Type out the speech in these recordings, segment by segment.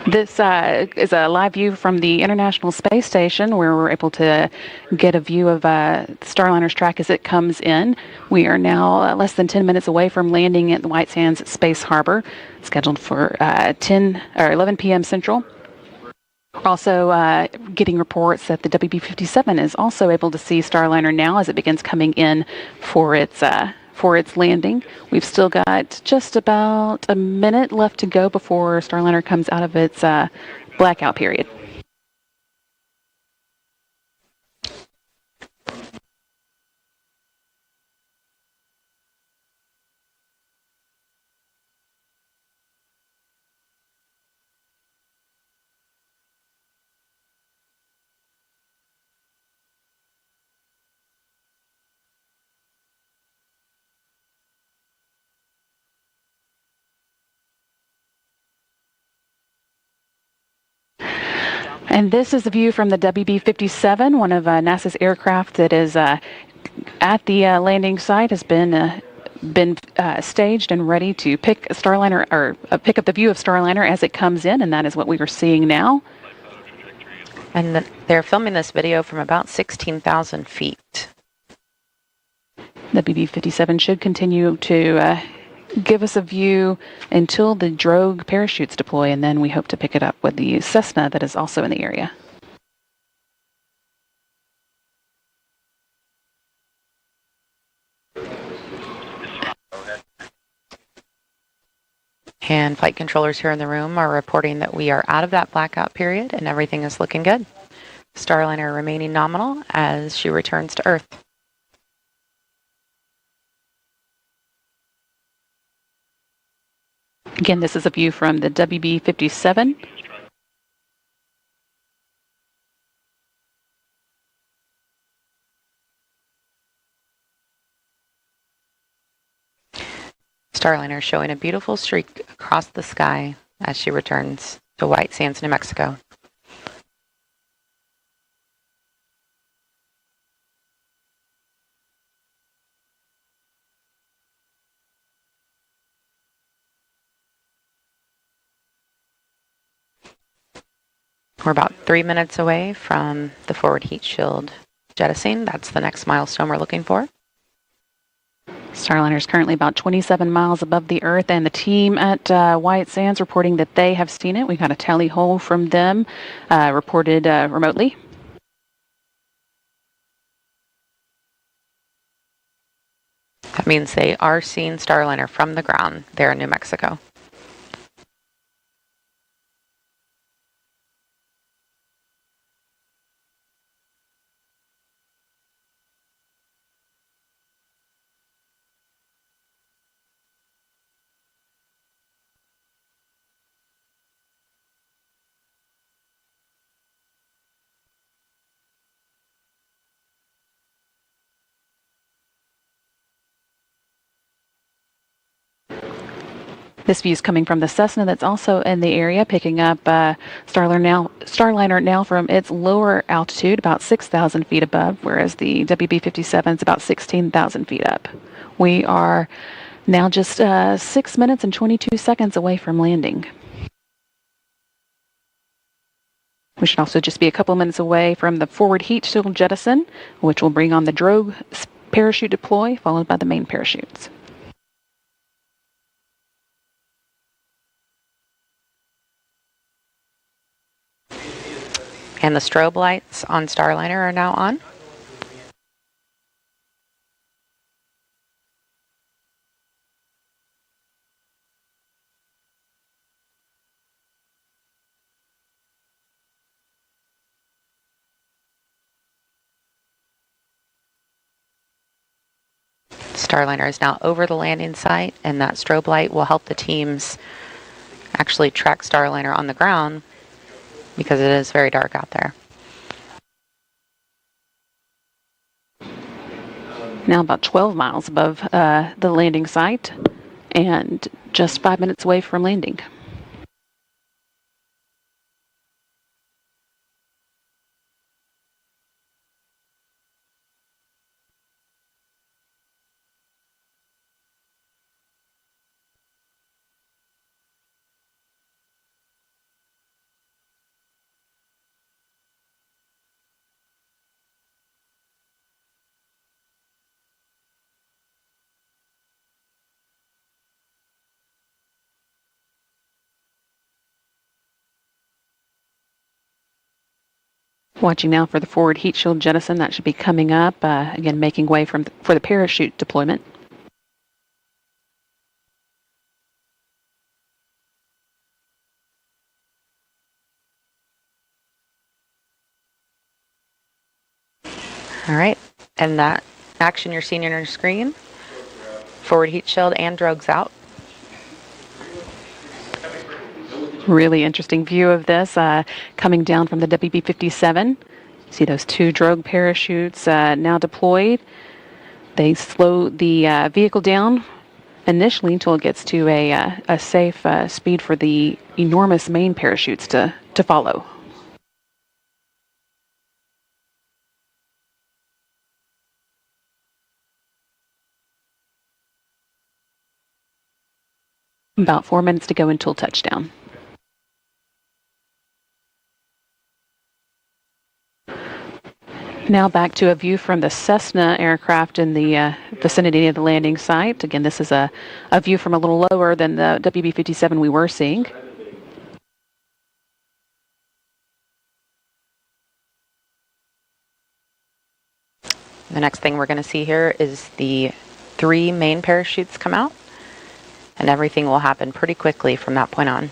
This is a live view from the International Space Station where we're able to get a view of Starliner's track as it comes in. We are now less than 10 minutes away from landing at the White Sands Space Harbor, scheduled for 10 or 11 p.m. Central. We're also getting reports that the WB-57 is also able to see Starliner now as it begins coming in for its landing. We've still got just about a minute left to go before Starliner comes out of its blackout period. And this is the view from the WB-57, one of NASA's aircraft that is at the landing site, has been staged and ready to pick Starliner or pick up the view of Starliner as it comes in, and that is what we are seeing now. And they're filming this video from about 16,000 feet. The WB-57 should continue to give us a view until the drogue parachutes deploy, and then we hope to pick it up with the Cessna that is also in the area. And flight controllers here in the room are reporting that we are out of that blackout period and everything is looking good. Starliner remaining nominal as she returns to Earth. Again, this is a view from the WB-57. Starliner showing a beautiful streak across the sky as she returns to White Sands, New Mexico. We're about 3 minutes away from the forward heat shield jettisoning. That's the next milestone we're looking for. Starliner is currently about 27 miles above the Earth, and the team at White Sands reporting that they have seen it. We got a tally hole from them reported remotely. That means they are seeing Starliner from the ground there in New Mexico. This view is coming from the Cessna that's also in the area, picking up Starliner now from its lower altitude, about 6,000 feet above, whereas the WB-57 is about 16,000 feet up. We are now just 6 minutes and 22 seconds away from landing. We should also just be a couple minutes away from the forward heat shield jettison, which will bring on the drogue parachute deploy, followed by the main parachutes. And the strobe lights on Starliner are now on. Starliner is now over the landing site, and that strobe light will help the teams actually track Starliner on the ground because it is very dark out there. Now about 12 miles above the landing site and just 5 minutes away from landing. Watching now for the forward heat shield jettison. That should be coming up. Again, making way for the parachute deployment. All right, and that action you're seeing on your screen, forward heat shield and drogues out. Really interesting view of this coming down from the WB-57. See those two drogue parachutes now deployed. They slow the vehicle down initially until it gets to a safe speed for the enormous main parachutes to follow. About 4 minutes to go until touchdown. Now back to a view from the Cessna aircraft in the vicinity of the landing site. Again, this is a view from a little lower than the WB-57 we were seeing. The next thing we're going to see here is the 3 main parachutes come out, and everything will happen pretty quickly from that point on.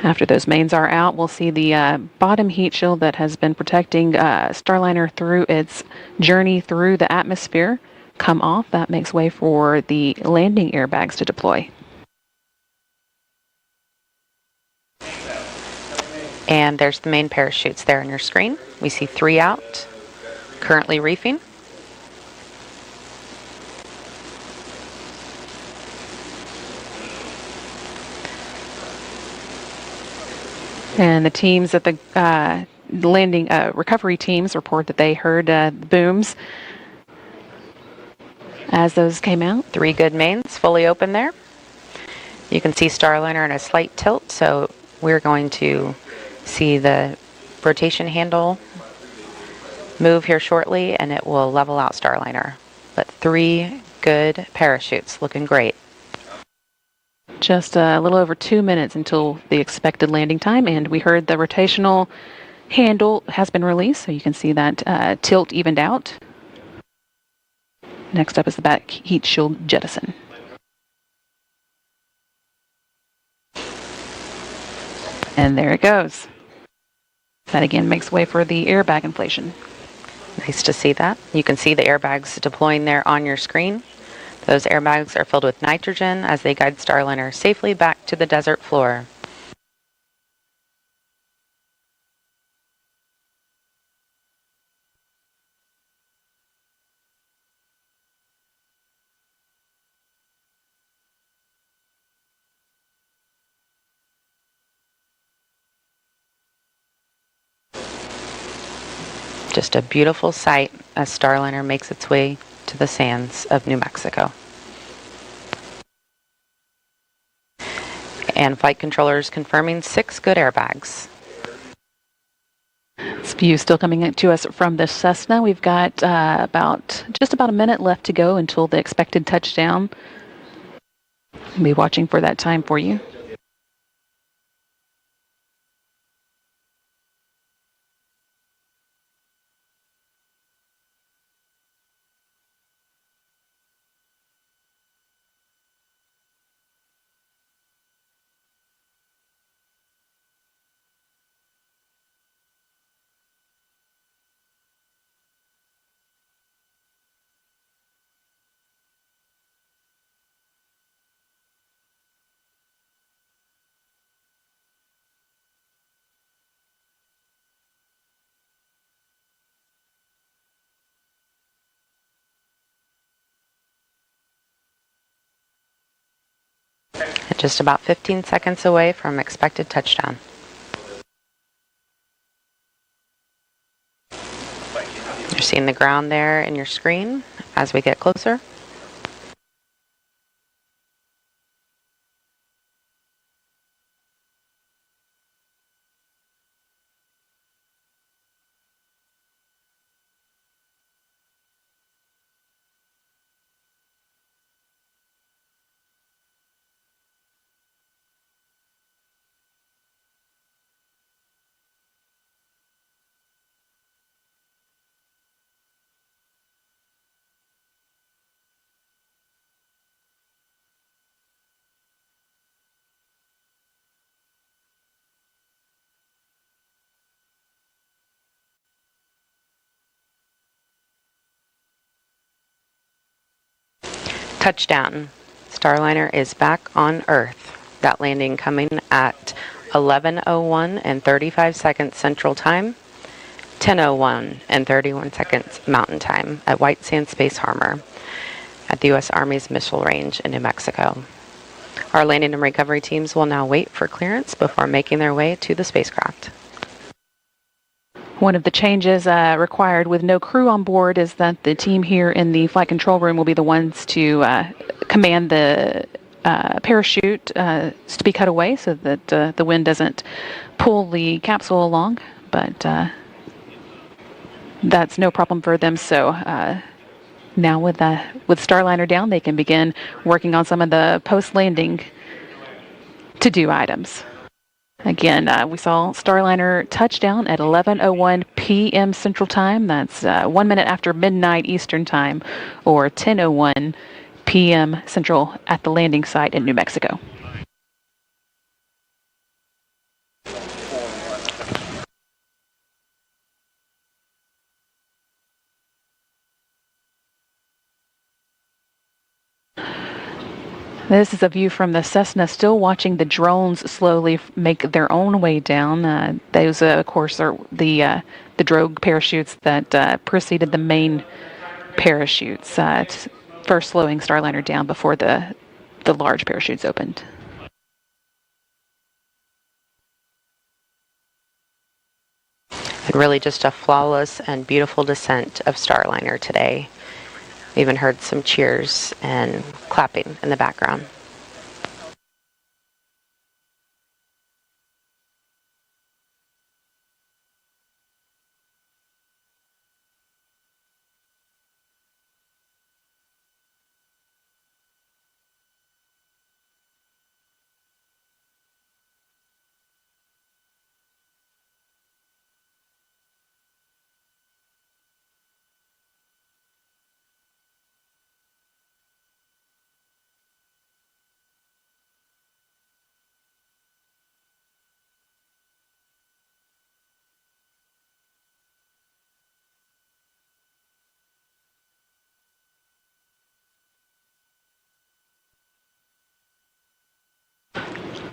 After those mains are out, we'll see the bottom heat shield that has been protecting Starliner through its journey through the atmosphere come off. That makes way for the landing airbags to deploy. And there's the main parachutes there on your screen. We see 3 out, currently reefing. And the teams at the landing recovery teams report that they heard booms as those came out. 3 good mains fully open there. You can see Starliner in a slight tilt, so we're going to see the rotation handle move here shortly, and it will level out Starliner. But 3 good parachutes, looking great. Just a little over 2 minutes until the expected landing time, and we heard the rotational handle has been released, so you can see that tilt evened out. Next up is the back heat shield jettison. And there it goes. That again makes way for the airbag inflation. Nice to see that. You can see the airbags deploying there on your screen. Those airbags are filled with nitrogen as they guide Starliner safely back to the desert floor. Just a beautiful sight as Starliner makes its way to the sands of New Mexico. And flight controllers confirming 6 good airbags. This view still coming to us from the Cessna. We've got just about a minute left to go until the expected touchdown. I'll be watching for that time for you. Just about 15 seconds away from expected touchdown. You're seeing the ground there in your screen as we get closer. Touchdown. Starliner is back on Earth. That landing coming at 11:01 and 35 seconds Central Time, 10:01 and 31 seconds Mountain Time at White Sands Space Harbor at the U.S. Army's Missile Range in New Mexico. Our landing and recovery teams will now wait for clearance before making their way to the spacecraft. One of the changes required with no crew on board is that the team here in the flight control room will be the ones to command the parachute to be cut away so that the wind doesn't pull the capsule along, but that's no problem for them. So now with Starliner down, they can begin working on some of the post-landing to-do items. Again, we saw Starliner touchdown at 11:01 p.m. Central Time. That's 1 minute after midnight Eastern Time, or 10:01 p.m. Central at the landing site in New Mexico. This is a view from the Cessna, still watching the drones slowly make their own way down. Those, of course, are the drogue parachutes that preceded the main parachutes, first slowing Starliner down before the large parachutes opened. And really just a flawless and beautiful descent of Starliner today. We even heard some cheers and clapping in the background.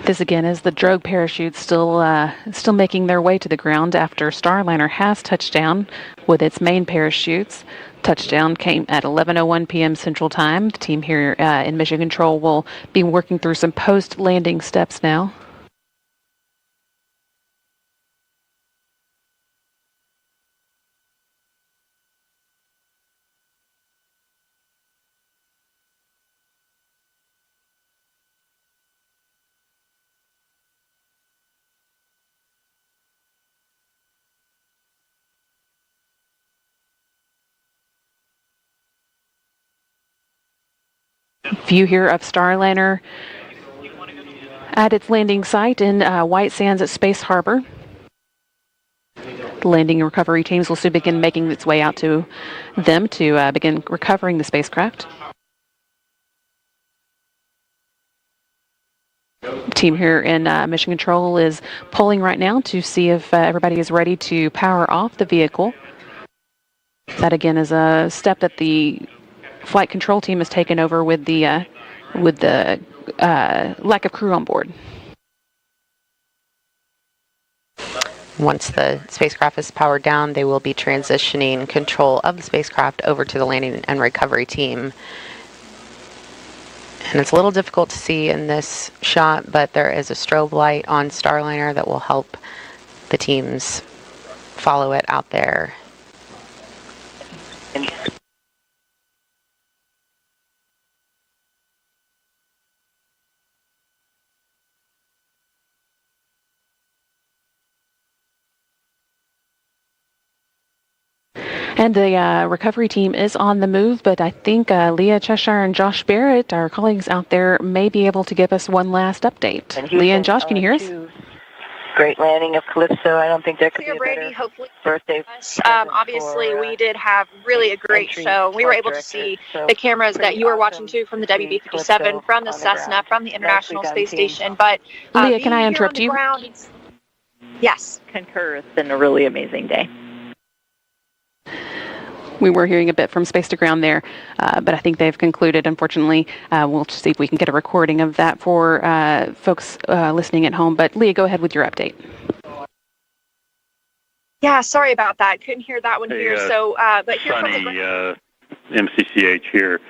This again is the drogue parachutes still making their way to the ground after Starliner has touched down with its main parachutes. Touchdown came at 11:01 p.m. Central Time. The team here in Mission Control will be working through some post-landing steps now. View here of Starliner at its landing site in White Sands at Space Harbor. The landing and recovery teams will soon begin making its way out to them to begin recovering the spacecraft. The team here in Mission Control is polling right now to see if everybody is ready to power off the vehicle. That again is a step that the flight control team has taken over with the lack of crew on board. Once the spacecraft is powered down, they will be transitioning control of the spacecraft over to the landing and recovery team. And it's a little difficult to see in this shot, but there is a strobe light on Starliner that will help the teams follow it out there. And the recovery team is on the move, but I think Leah Cheshire and Josh Barrett, our colleagues out there, may be able to give us one last update. Leah and Josh, can you hear us? Great landing of Calypso. I don't think there could be a Brady, better hopefully birthday. Obviously, we did have really a great show. We were able to see the cameras that you were watching too from the WB-57, from the Cessna, from the International Space Station. But Leah, can I interrupt you? Yes. Concur. It's been a really amazing day. We were hearing a bit from space to ground there, but I think they've concluded, unfortunately. We'll see if we can get a recording of that for folks listening at home. But Leah, go ahead with your update. Yeah, sorry about that. Couldn't hear that one here. But here Sunny, MCCH here.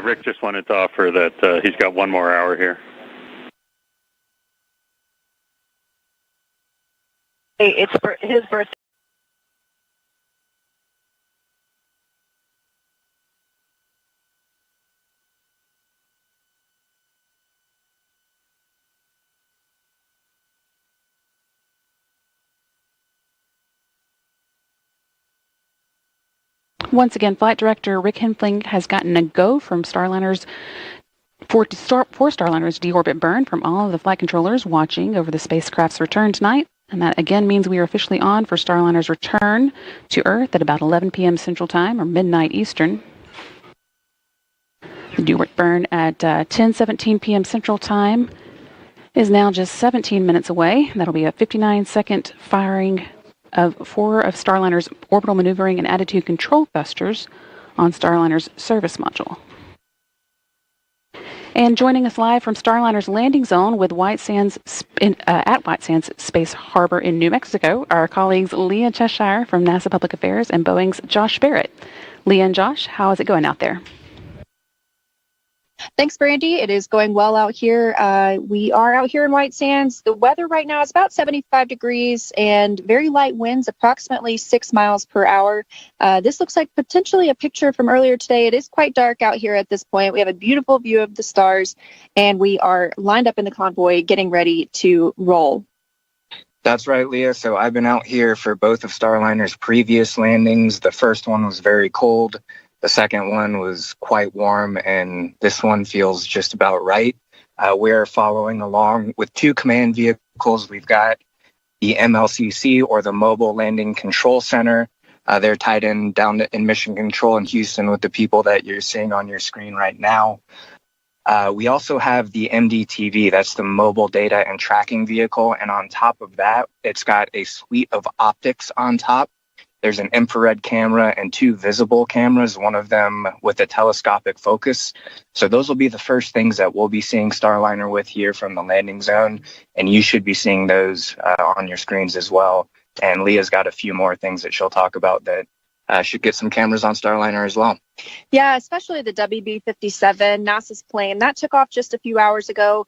Rick just wanted to offer that he's got one more hour here. Hey, it's his birthday. Once again, Flight Director Rick Henfling has gotten a go from Starliner's for Starliner's deorbit burn from all of the flight controllers watching over the spacecraft's return tonight. And that again means we are officially on for Starliner's return to Earth at about 11 p.m. Central Time or midnight Eastern. The deorbit burn at 10:17 p.m. Central Time is now just 17 minutes away. That'll be a 59-second firing of 4 of Starliner's orbital maneuvering and attitude control thrusters on Starliner's service module. And joining us live from Starliner's landing zone with White Sands at White Sands Space Harbor in New Mexico, our colleagues Leah Cheshire from NASA Public Affairs and Boeing's Josh Barrett. Leah and Josh, how is it going out there? Thanks, Brandy. It is going well out here. We are out here in White Sands. The weather right now is about 75 degrees and very light winds, approximately 6 miles per hour. This looks like potentially a picture from earlier today. It is quite dark out here at this point. We have a beautiful view of the stars, and we are lined up in the convoy getting ready to roll. That's right, Leah. So I've been out here for both of Starliner's previous landings. The first one was very cold. The second one was quite warm, and this one feels just about right. We're following along with 2 command vehicles. We've got the MLCC, or the Mobile Landing Control Center. They're tied in down in Mission Control in Houston with the people that you're seeing on your screen right now. We also have the MDTV, that's the Mobile Data and Tracking Vehicle, and on top of that, it's got a suite of optics on top. There's an infrared camera and 2 visible cameras, one of them with a telescopic focus. So those will be the first things that we'll be seeing Starliner with here from the landing zone, and you should be seeing those on your screens as well. And Leah's got a few more things that she'll talk about that should get some cameras on Starliner as well. Yeah, especially the WB-57, NASA's plane. That took off just a few hours ago,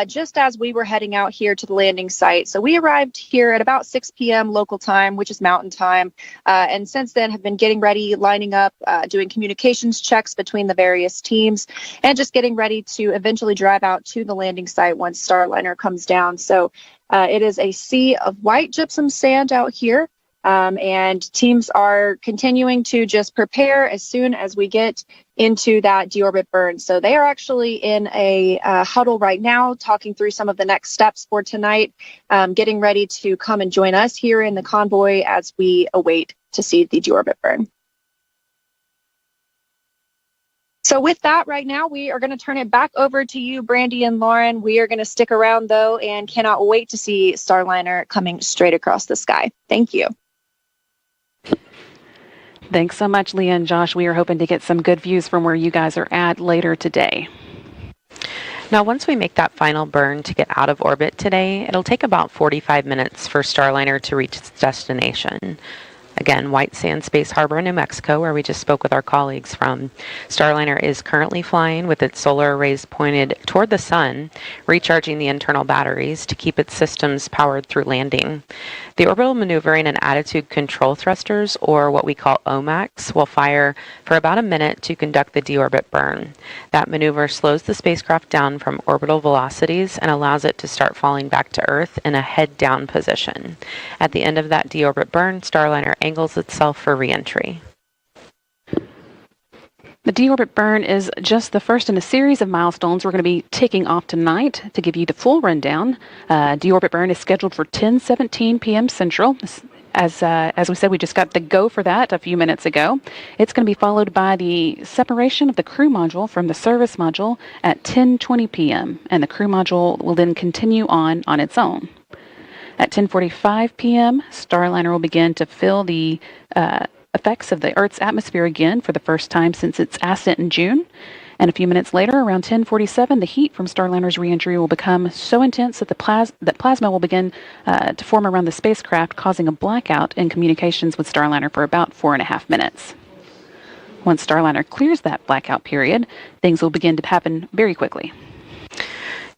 just as we were heading out here to the landing site. So we arrived here at about 6 p.m. local time, which is mountain time. And since then have been getting ready, lining up, doing communications checks between the various teams, and just getting ready to eventually drive out to the landing site once Starliner comes down. So it is a sea of white gypsum sand out here. And teams are continuing to just prepare as soon as we get into that deorbit burn. So they are actually in a huddle right now, talking through some of the next steps for tonight, getting ready to come and join us here in the convoy as we await to see the deorbit burn. So with that, right now, we are going to turn it back over to you, Brandy and Lauren. We are going to stick around, though, and cannot wait to see Starliner coming straight across the sky. Thank you. Thanks so much, Leah and Josh. We are hoping to get some good views from where you guys are at later today. Now, once we make that final burn to get out of orbit today, it'll take about 45 minutes for Starliner to reach its destination. Again, White Sands Space Harbor, New Mexico, where we just spoke with our colleagues from. Starliner is currently flying with its solar arrays pointed toward the sun, recharging the internal batteries to keep its systems powered through landing. The orbital maneuvering and attitude control thrusters, or what we call OMACs, will fire for about a minute to conduct the deorbit burn. That maneuver slows the spacecraft down from orbital velocities and allows it to start falling back to Earth in a head-down position. At the end of that deorbit burn, Starliner angles itself for re-entry. The deorbit burn is just the first in a series of milestones we're going to be ticking off tonight. To give you the full rundown, deorbit burn is scheduled for 10:17 p.m. Central. As we said, we just got the go for that a few minutes ago. It's going to be followed by the separation of the crew module from the service module at 10:20 p.m., and the crew module will then continue on its own. At 10:45 p.m., Starliner will begin to fill the effects of the Earth's atmosphere again for the first time since its ascent in June. And a few minutes later, around 10:47, the heat from Starliner's reentry will become so intense that plasma will begin to form around the spacecraft, causing a blackout in communications with Starliner for about 4.5 minutes. Once Starliner clears that blackout period, things will begin to happen very quickly.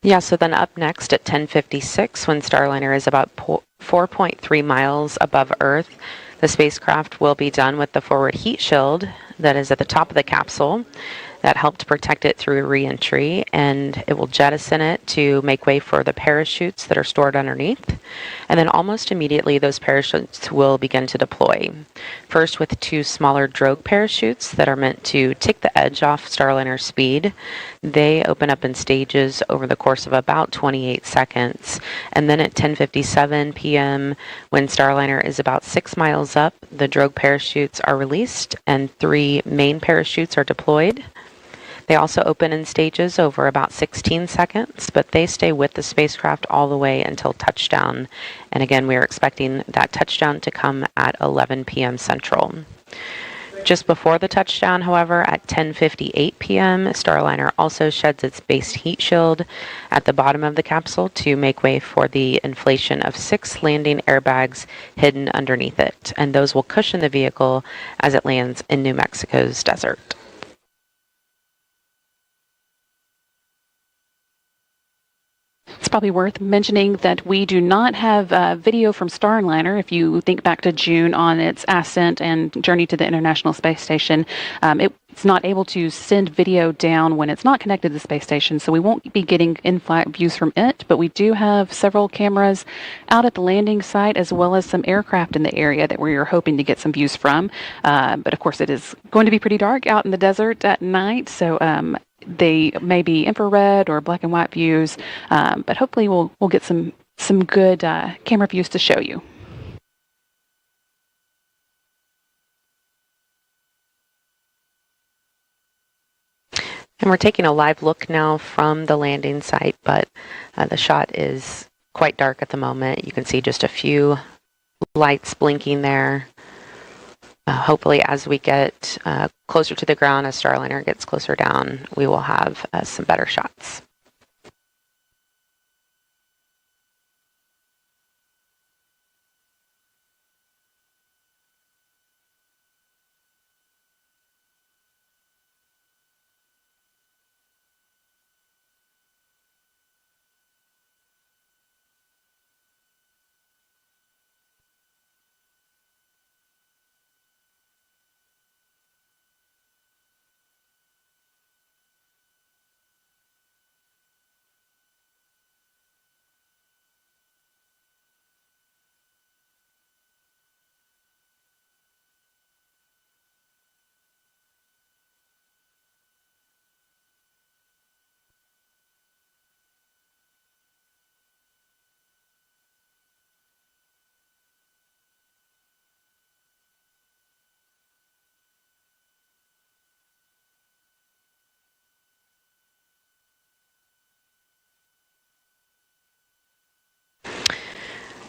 Yeah, so then up next at 10:56, when Starliner is about 4.3 miles above Earth, the spacecraft will be done with the forward heat shield that is at the top of the capsule that helped protect it through re-entry, and it will jettison it to make way for the parachutes that are stored underneath. And then almost immediately, those parachutes will begin to deploy. First with 2 smaller drogue parachutes that are meant to take the edge off Starliner's speed. They open up in stages over the course of about 28 seconds. And then at 10:57 p.m., when Starliner is about 6 miles up, the drogue parachutes are released and 3 main parachutes are deployed. They also open in stages over about 16 seconds, but they stay with the spacecraft all the way until touchdown. And again, we are expecting that touchdown to come at 11 p.m. Central. Just before the touchdown, however, at 10:58 p.m., Starliner also sheds its base heat shield at the bottom of the capsule to make way for the inflation of 6 landing airbags hidden underneath it. And those will cushion the vehicle as it lands in New Mexico's desert. It's probably worth mentioning that we do not have video from Starliner. If you think back to June on its ascent and journey to the International Space Station, it's not able to send video down when it's not connected to the space station, so we won't be getting in-flight views from it, but we do have several cameras out at the landing site as well as some aircraft in the area that we are hoping to get some views from. But of course, it is going to be pretty dark out in the desert at night, so they may be infrared or black and white views, but hopefully we'll get some good camera views to show you. And we're taking a live look now from the landing site, but the shot is quite dark at the moment. You can see just a few lights blinking there. Hopefully, as we get closer to the ground, as Starliner gets closer down, we will have some better shots.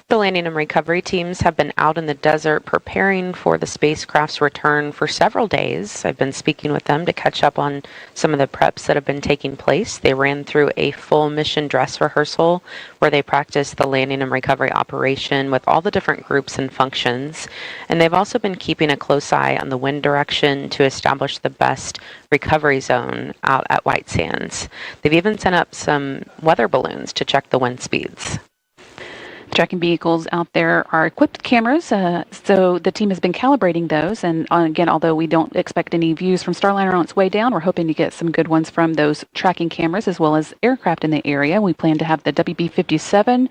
The landing and recovery teams have been out in the desert preparing for the spacecraft's return for several days. I've been speaking with them to catch up on some of the preps that have been taking place. They ran through a full mission dress rehearsal where they practiced the landing and recovery operation with all the different groups and functions. And they've also been keeping a close eye on the wind direction to establish the best recovery zone out at White Sands. They've even sent up some weather balloons to check the wind speeds. Tracking vehicles out there are equipped with cameras, so the team has been calibrating those. And again, although we don't expect any views from Starliner on its way down, we're hoping to get some good ones from those tracking cameras as well as aircraft in the area. We plan to have the WB-57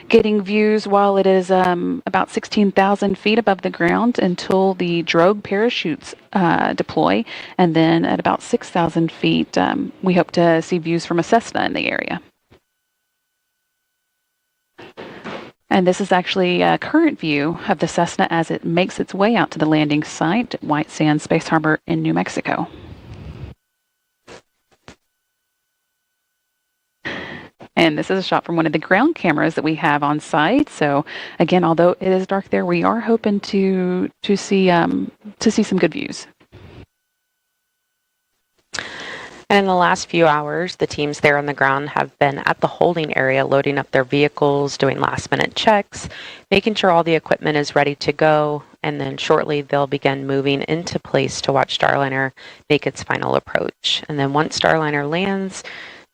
getting views while it is about 16,000 feet above the ground until the drogue parachutes deploy. And then at about 6,000 feet, we hope to see views from a Cessna in the area. And this is actually a current view of the Cessna as it makes its way out to the landing site at White Sands Space Harbor in New Mexico. And this is a shot from one of the ground cameras that we have on site. So again, although it is dark there, we are hoping to see some good views. And in the last few hours, the teams there on the ground have been at the holding area loading up their vehicles, doing last-minute checks, making sure all the equipment is ready to go, and then shortly they'll begin moving into place to watch Starliner make its final approach. And then once Starliner lands,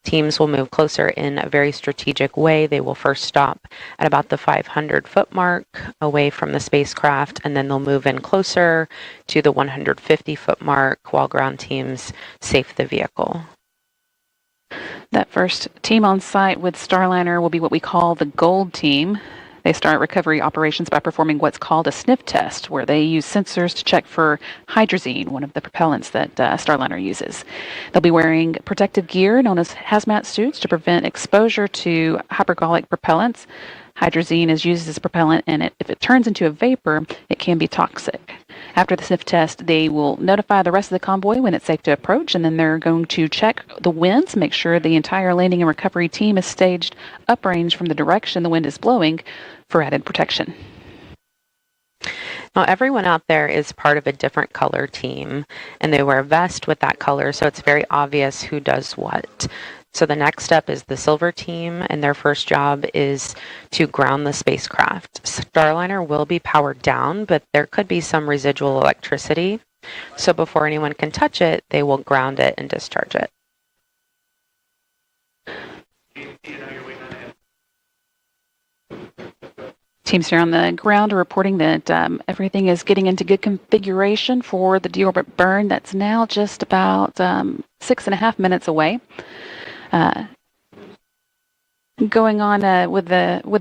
teams will move closer in a very strategic way. They will first stop at about the 500-foot mark away from the spacecraft, and then they'll move in closer to the 150-foot mark while ground teams safe the vehicle. That first team on site with Starliner will be what we call the gold team. They start recovery operations by performing what's called a sniff test, where they use sensors to check for hydrazine, one of the propellants that Starliner uses. They'll be wearing protective gear known as hazmat suits to prevent exposure to hypergolic propellants. Hydrazine is used as propellant, and if it turns into a vapor, it can be toxic. After the sniff test, they will notify the rest of the convoy when it's safe to approach, and then they're going to check the winds, make sure the entire landing and recovery team is staged uprange from the direction the wind is blowing for added protection. Now, everyone out there is part of a different color team, and they wear a vest with that color, so it's very obvious who does what. So the next step is the silver team, and their first job is to ground the spacecraft. Starliner will be powered down, but there could be some residual electricity. So before anyone can touch it, they will ground it and discharge it. Teams here on the ground are reporting that everything is getting into good configuration for the deorbit burn. That's now just about 6.5 minutes away. Going on with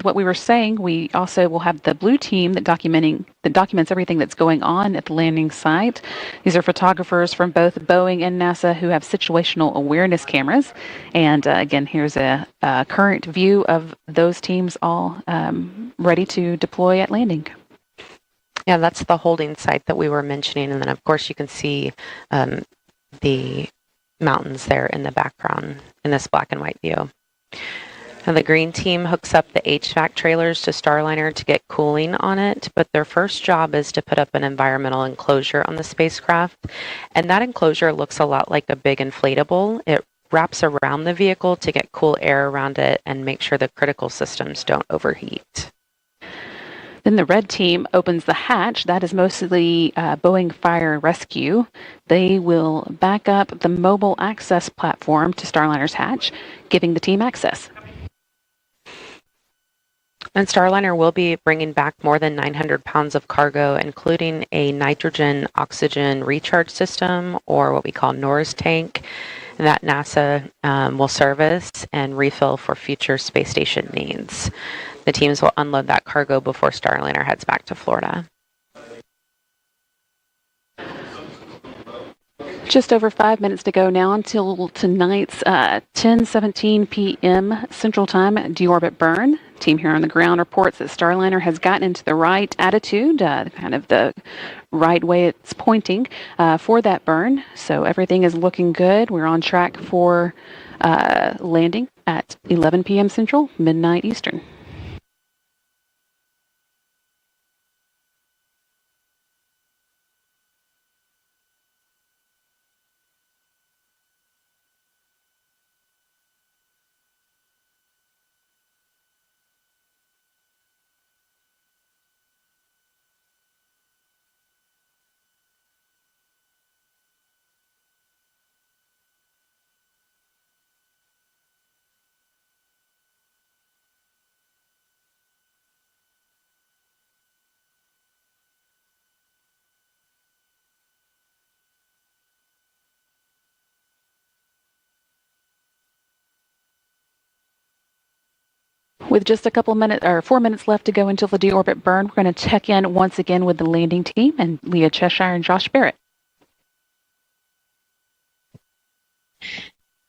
what we were saying, we also will have the blue team that documents everything that's going on at the landing site. These are photographers from both Boeing and NASA who have situational awareness cameras. And again, here's a current view of those teams all ready to deploy at landing. Yeah, that's the holding site that we were mentioning. And then, of course, you can see the mountains there in the background in this black and white view. And the green team hooks up the HVAC trailers to Starliner to get cooling on it, but their first job is to put up an environmental enclosure on the spacecraft. And that enclosure looks a lot like a big inflatable. It wraps around the vehicle to get cool air around it and make sure the critical systems don't overheat. Then the red team opens the hatch. That is mostly Boeing Fire and Rescue. They will back up the mobile access platform to Starliner's hatch, giving the team access. And Starliner will be bringing back more than 900 pounds of cargo, including a nitrogen-oxygen recharge system, or what we call NORS tank, that NASA will service and refill for future space station needs. The teams will unload that cargo before Starliner heads back to Florida. Just over 5 minutes to go now until tonight's 10:17 p.m. Central Time deorbit burn. Team here on the ground reports that Starliner has gotten into the right attitude, kind of the right way it's pointing for that burn. So everything is looking good. We're on track for landing at 11 p.m. Central, midnight Eastern. With just a couple minutes or 4 minutes left to go until the deorbit burn, we're going to check in once again with the landing team and Leah Cheshire and Josh Barrett.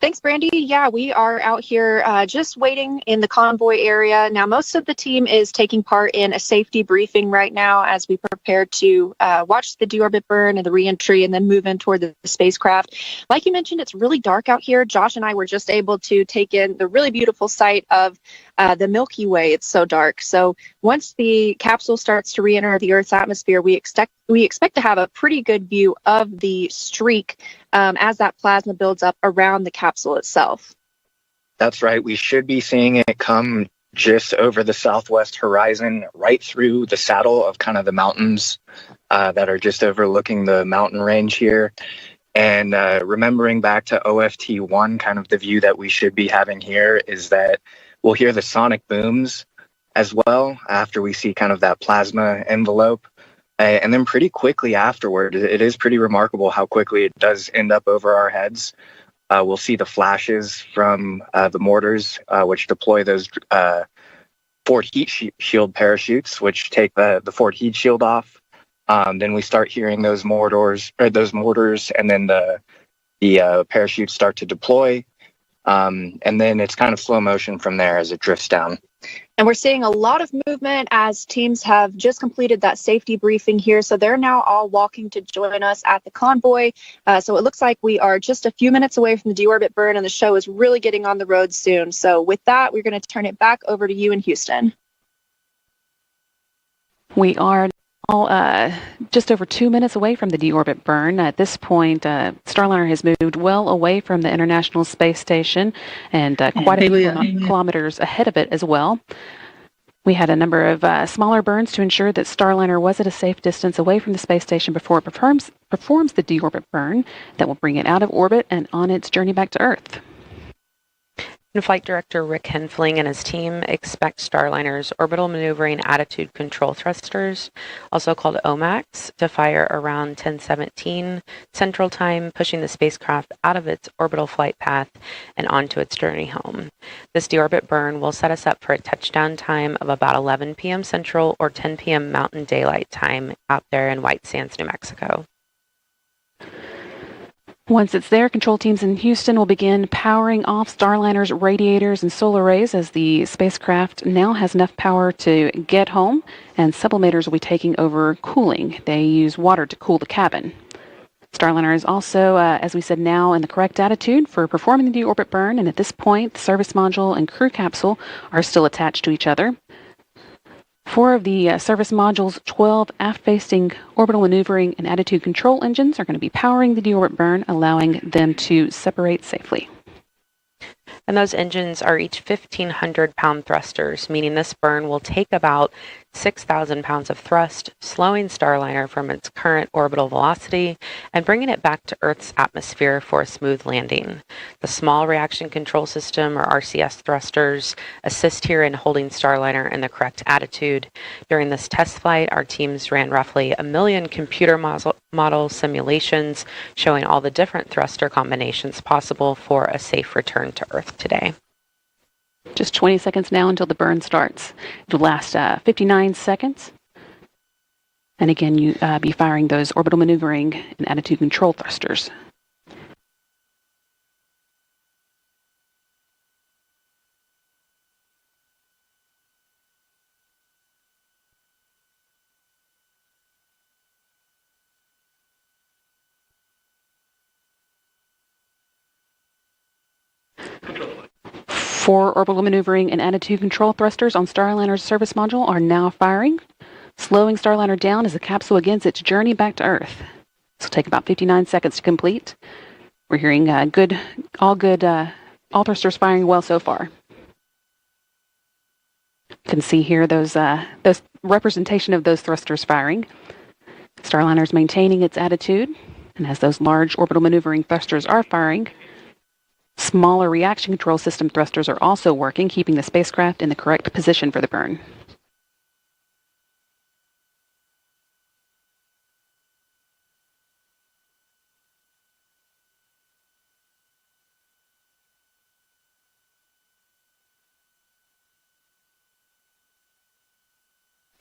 Thanks, Brandy. Yeah, we are out here just waiting in the convoy area. Now, most of the team is taking part in a safety briefing right now as we prepare to watch the deorbit burn and the reentry and then move in toward the spacecraft. Like you mentioned, it's really dark out here. Josh and I were just able to take in the really beautiful sight of the Milky Way. It's so dark. So once the capsule starts to re-enter the Earth's atmosphere, we expect to have a pretty good view of the streak as that plasma builds up around the capsule itself. That's right. We should be seeing it come just over the southwest horizon, right through the saddle of kind of the mountains that are just overlooking the mountain range here. And remembering back to OFT1, kind of the view that we should be having here is that we'll hear the sonic booms as well after we see kind of that plasma envelope. And then pretty quickly afterward, it is pretty remarkable how quickly it does end up over our heads. We'll see the flashes from the mortars, which deploy those forward heat shield parachutes, which take the forward heat shield off. Then we start hearing those mortars, and then the parachutes start to deploy. And then it's kind of slow motion from there as it drifts down. And we're seeing a lot of movement as teams have just completed that safety briefing here. So they're now all walking to join us at the convoy. So it looks like we are just a few minutes away from the deorbit burn, and the show is really getting on the road soon. So with that, we're going to turn it back over to you in Houston. We are just over 2 minutes away from the deorbit burn. At this point, Starliner has moved well away from the International Space Station and quite a few kilometers ahead of it as well. We had a number of smaller burns to ensure that Starliner was at a safe distance away from the space station before it performs the deorbit burn that will bring it out of orbit and on its journey back to Earth. And Flight Director Rick Henfling and his team expect Starliner's orbital maneuvering attitude control thrusters, also called OMACs, to fire around 10:17 Central Time, pushing the spacecraft out of its orbital flight path and onto its journey home. This deorbit burn will set us up for a touchdown time of about 11 p.m. Central or 10 p.m. Mountain Daylight Time out there in White Sands, New Mexico. Once it's there, control teams in Houston will begin powering off Starliner's radiators and solar arrays as the spacecraft now has enough power to get home, and sublimators will be taking over cooling. They use water to cool the cabin. Starliner is also, as we said, now in the correct attitude for performing the deorbit burn, and at this point, the service module and crew capsule are still attached to each other. 4 of the service module's 12 aft-facing orbital maneuvering and attitude control engines are going to be powering the deorbit burn, allowing them to separate safely. And those engines are each 1,500-pound thrusters, meaning this burn will take about 6,000 pounds of thrust, slowing Starliner from its current orbital velocity and bringing it back to Earth's atmosphere for a smooth landing. The Small Reaction Control System, or RCS thrusters, assist here in holding Starliner in the correct attitude. During this test flight, our teams ran roughly 1 million computer model simulations showing all the different thruster combinations possible for a safe return to Earth today. Just 20 seconds now until the burn starts. It will last 59 seconds. And again, you be firing those orbital maneuvering and attitude control thrusters. Four orbital maneuvering and attitude control thrusters on Starliner's service module are now firing, slowing Starliner down as the capsule begins its journey back to Earth. This will take about 59 seconds to complete. We're hearing all thrusters firing well so far. You can see here those representation of those thrusters firing. Starliner is maintaining its attitude, and as those large orbital maneuvering thrusters are firing, smaller reaction control system thrusters are also working, keeping the spacecraft in the correct position for the burn.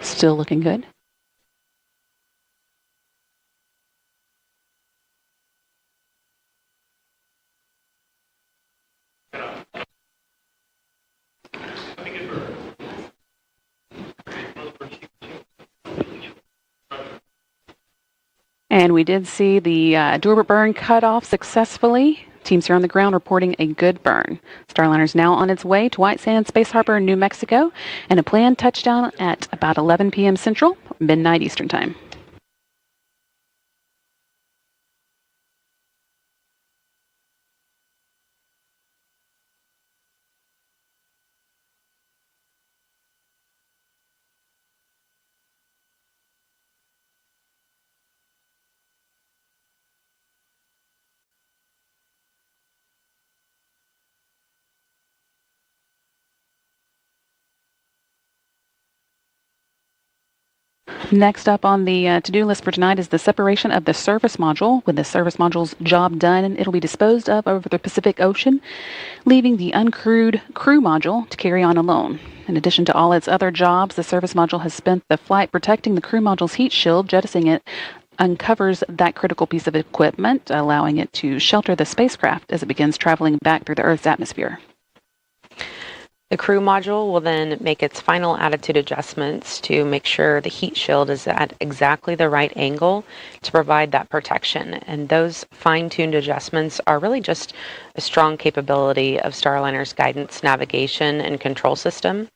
Still looking good. And we did see the Deorbit burn cut off successfully. Teams here on the ground reporting a good burn. Starliner is now on its way to White Sands Space Harbor, New Mexico, and a planned touchdown at about 11 p.m. Central, midnight Eastern Time. Next up on the to-do list for tonight is the separation of the service module. When the service module's job done, it'll be disposed of over the Pacific Ocean, leaving the uncrewed crew module to carry on alone. In addition to all its other jobs, the service module has spent the flight protecting the crew module's heat shield. Jettisoning it uncovers that critical piece of equipment, allowing it to shelter the spacecraft as it begins traveling back through the Earth's atmosphere. The crew module will then make its final attitude adjustments to make sure the heat shield is at exactly the right angle to provide that protection. And those fine-tuned adjustments are really just a strong capability of Starliner's guidance, navigation, and control system.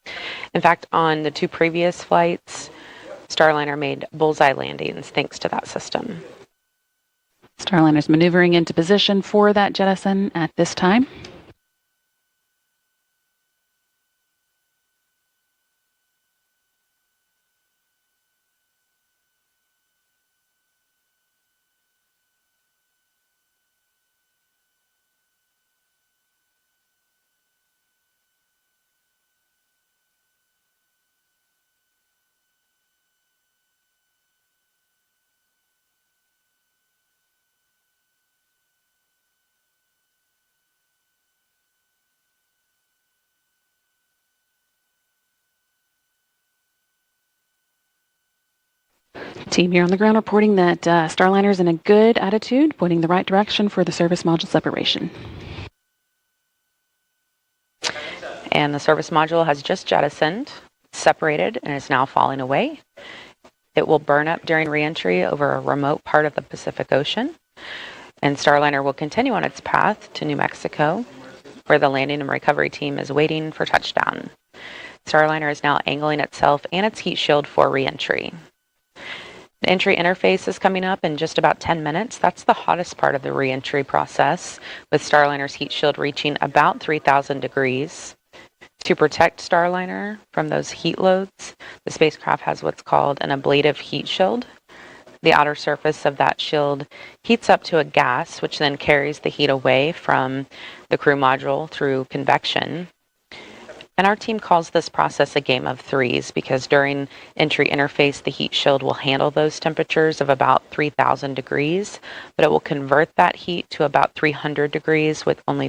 In fact, on the 2 previous flights, Starliner made bullseye landings thanks to that system. Starliner's maneuvering into position for that jettison at this time. Team here on the ground reporting that Starliner is in a good attitude, pointing the right direction for the service module separation. And the service module has just jettisoned, separated, and is now falling away. It will burn up during reentry over a remote part of the Pacific Ocean. And Starliner will continue on its path to New Mexico, where the landing and recovery team is waiting for touchdown. Starliner is now angling itself and its heat shield for reentry. The entry interface is coming up in just about 10 minutes. That's the hottest part of the reentry process, with Starliner's heat shield reaching about 3,000 degrees. To protect Starliner from those heat loads, the spacecraft has what's called an ablative heat shield. The outer surface of that shield heats up to a gas, which then carries the heat away from the crew module through convection. And our team calls this process a game of threes because during entry interface, the heat shield will handle those temperatures of about 3,000 degrees, but it will convert that heat to about 300 degrees with only